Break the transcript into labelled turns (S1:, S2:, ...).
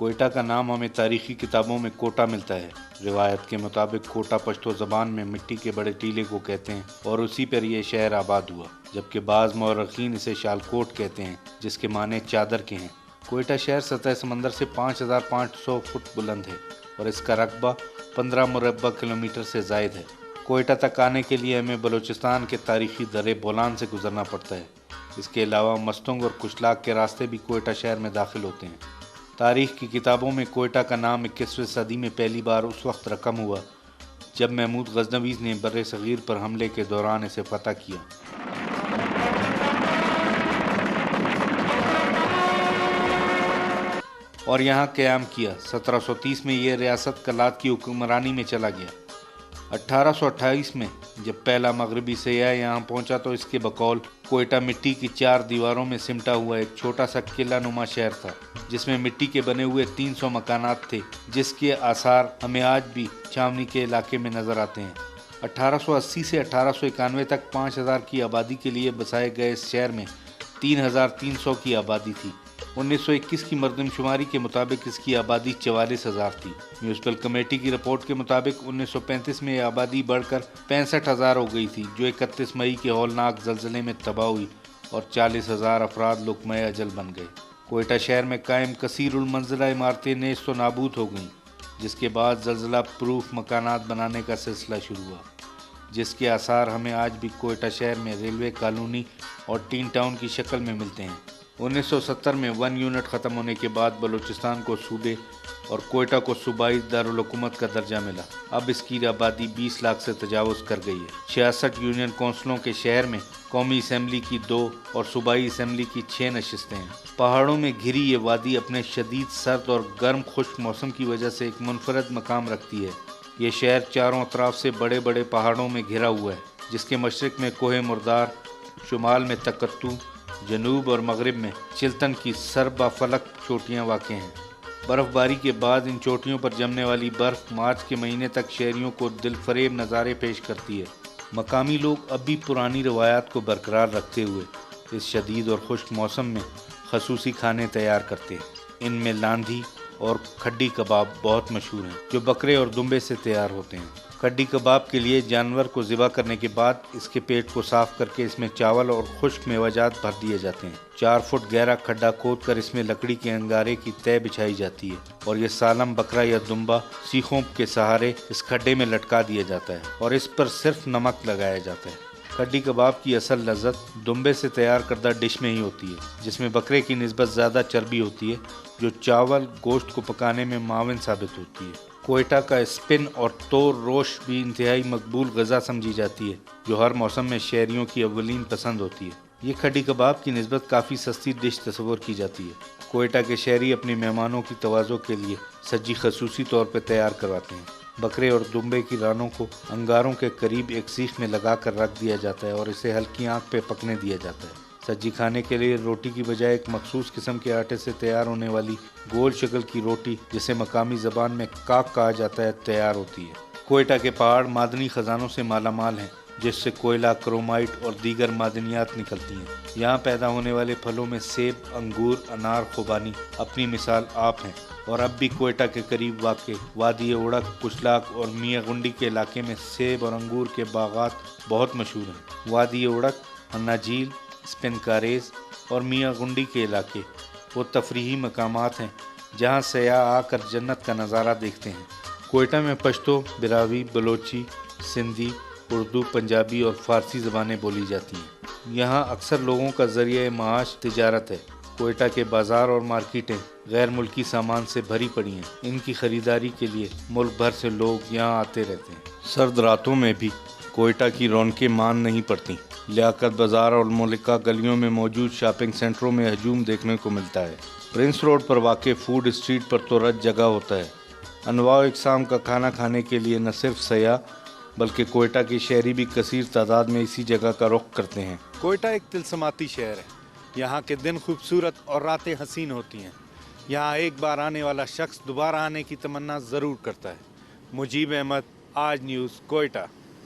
S1: کوئٹہ کا نام ہمیں تاریخی کتابوں میں کوٹا ملتا ہے۔ روایت کے مطابق کوٹا پشتو زبان میں مٹی کے بڑے ٹیلے کو کہتے ہیں اور اسی پر یہ شہر آباد ہوا، جبکہ بعض مورخین اسے شالکوٹ کہتے ہیں جس کے معنی چادر کے ہیں۔ کوئٹہ شہر سطح سمندر سے 5500 فٹ بلند ہے اور اس کا رقبہ 15 مربع کلومیٹر سے زائد ہے۔ کوئٹہ تک آنے کے لیے ہمیں بلوچستان کے تاریخی درے بولان سے گزرنا پڑتا ہے۔ اس کے علاوہ مستنگ اور کشلاک کے راستے بھی کوئٹہ شہر میں داخل ہوتے ہیں۔ تاریخ کی کتابوں میں کوئٹہ کا نام 21ویں صدی میں پہلی بار اس وقت رقم ہوا جب محمود غزنوی نے بر صغیر پر حملے کے دوران اسے فتح کیا۔ اور یہاں قیام کیا۔ 1730 میں یہ ریاست کلات کی حکمرانی میں چلا گیا۔ 1828 میں جب پہلا مغربی سیاح یہاں پہنچا تو اس کے بقول کوئٹہ مٹی کی 4 دیواروں میں سمٹا ہوا ایک چھوٹا سا قلعہ نما شہر تھا، جس میں مٹی کے بنے ہوئے 300 مکانات تھے، جس کے آثار ہمیں آج بھی چھاونی کے علاقے میں نظر آتے ہیں۔ 1880 سے 1891 تک 5000 کی آبادی کے لیے بسائے گئے اس شہر میں 3300 کی آبادی تھی۔ 1921 کی مردم شماری کے مطابق اس کی آبادی 44000 تھی۔ میونسپل کمیٹی کی رپورٹ کے مطابق 1935 میں یہ آبادی بڑھ کر 65000 ہو گئی تھی، جو 31 مئی کے ہولناک زلزلے میں تباہ ہوئی اور 40000 افراد لقمۂ اجل بن گئے۔ کوئٹہ شہر میں قائم کثیر المنزلہ عمارتیں نیست و نابود ہو گئیں، جس کے بعد زلزلہ پروف مکانات بنانے کا سلسلہ شروع ہوا، جس کے آثار ہمیں آج بھی کوئٹہ شہر میں ریلوے کالونی اور ٹین ٹاؤن کی شکل میں ملتے ہیں۔ 1970 میں 1 یونٹ ختم ہونے کے بعد بلوچستان کو صوبے اور کوئٹہ کو صوبائی دارالحکومت کا درجہ ملا۔ اب اس کی آبادی 20 لاکھ سے تجاوز کر گئی ہے۔ 66 یونین کونسلوں کے شہر میں قومی اسمبلی کی 2 اور صوبائی اسمبلی کی 6 نشستیں ہیں۔ پہاڑوں میں گھری یہ وادی اپنے شدید سرد اور گرم خشک موسم کی وجہ سے ایک منفرد مقام رکھتی ہے۔ یہ شہر چاروں اطراف سے بڑے بڑے پہاڑوں میں گھرا ہوا ہے، جس کے مشرق میں کوہ مردار، شمال میں تکتو، جنوب اور مغرب میں چلتن کی سربا فلک چوٹیاں واقع ہیں۔ برف باری کے بعد ان چوٹیوں پر جمنے والی برف مارچ کے مہینے تک شہریوں کو دل فریب نظارے پیش کرتی ہے۔ مقامی لوگ اب بھی پرانی روایات کو برقرار رکھتے ہوئے اس شدید اور خشک موسم میں خصوصی کھانے تیار کرتے ہیں۔ ان میں لاندھی اور کھڈی کباب بہت مشہور ہیں، جو بکرے اور دمبے سے تیار ہوتے ہیں۔ کھڈی کباب کے لیے جانور کو ذبح کرنے کے بعد اس کے پیٹ کو صاف کر کے اس میں چاول اور خشک میوہ جات بھر دیے جاتے ہیں۔ 4 فٹ گہرا کھڈا کھود کر اس میں لکڑی کے انگارے کی تہ بچھائی جاتی ہے اور یہ سالم بکرا یا دمبا سیخوں کے سہارے اس کھڈے میں لٹکا دیا جاتا ہے اور اس پر صرف نمک لگایا جاتا ہے۔ کھڈی کباب کی اصل لذت دمبے سے تیار کردہ ڈش میں ہی ہوتی ہے، جس میں بکرے کی نسبت زیادہ چربی ہوتی ہے، جو چاول گوشت کو پکانے میں معاون ثابت ہوتی ہے۔ کوئٹہ کا اسپن اور تور روش بھی انتہائی مقبول غذا سمجھی جاتی ہے، جو ہر موسم میں شہریوں کی اولین پسند ہوتی ہے۔ یہ کھڈی کباب کی نسبت کافی سستی ڈش تصور کی جاتی ہے۔ کوئٹہ کے شہری اپنے مہمانوں کی تواضع کے لیے سجی خصوصی طور پر تیار کرواتے ہیں۔ بکرے اور دمبے کی رانوں کو انگاروں کے قریب ایک سیخ میں لگا کر رکھ دیا جاتا ہے اور اسے ہلکی آنچ پہ پکنے دیا جاتا ہے۔ سجی کھانے کے لیے روٹی کی بجائے ایک مخصوص قسم کے آٹے سے تیار ہونے والی گول شکل کی روٹی، جسے مقامی زبان میں کاک کہا جاتا ہے، تیار ہوتی ہے۔ کوئٹہ کے پہاڑ معدنی خزانوں سے مالا مال ہیں، جس سے کوئلہ، کرومائٹ اور دیگر معدنیات نکلتی ہیں۔ یہاں پیدا ہونے والے پھلوں میں سیب، انگور، انار، خوبانی اپنی مثال آپ ہیں، اور اب بھی کوئٹہ کے قریب واقع وادی اڑک، کشلاک اور میاں گنڈی کے علاقے میں سیب اور انگور کے باغات بہت مشہور ہیں۔ وادی اڑک، ہنہ جھیل، اسپن کاریز اور میاں گنڈی کے علاقے وہ تفریحی مقامات ہیں جہاں سیاح آ کر جنت کا نظارہ دیکھتے ہیں۔ کوئٹہ میں پشتو، براوی، بلوچی، سندھی، اردو، پنجابی اور فارسی زبانیں بولی جاتی ہیں۔ یہاں اکثر لوگوں کا ذریعہ معاش تجارت ہے۔ کوئٹہ کے بازار اور مارکیٹیں غیر ملکی سامان سے بھری پڑی ہیں۔ ان کی خریداری کے لیے ملک بھر سے لوگ یہاں آتے رہتے ہیں۔ سرد راتوں میں بھی کوئٹہ کی رونقیں مان نہیں پڑتی۔ لیاقت بازار اور ملکہ گلیوں میں موجود شاپنگ سینٹروں میں ہجوم دیکھنے کو ملتا ہے۔ پرنس روڈ پر واقع فوڈ اسٹریٹ پر تو رج جگہ ہوتا ہے۔ انواع و اقسام کا کھانا کھانے کے لیے نہ صرف سیاح بلکہ کوئٹہ کے شہری بھی کثیر تعداد میں اسی جگہ کا رخ کرتے ہیں۔ کوئٹہ ایک تلسماتی شہر ہے۔ یہاں کے دن خوبصورت اور راتیں حسین ہوتی ہیں۔ یہاں ایک بار آنے والا شخص دوبارہ آنے کی تمنا ضرور کرتا ہے۔ مجیب احمد، آج نیوز، کوئٹہ۔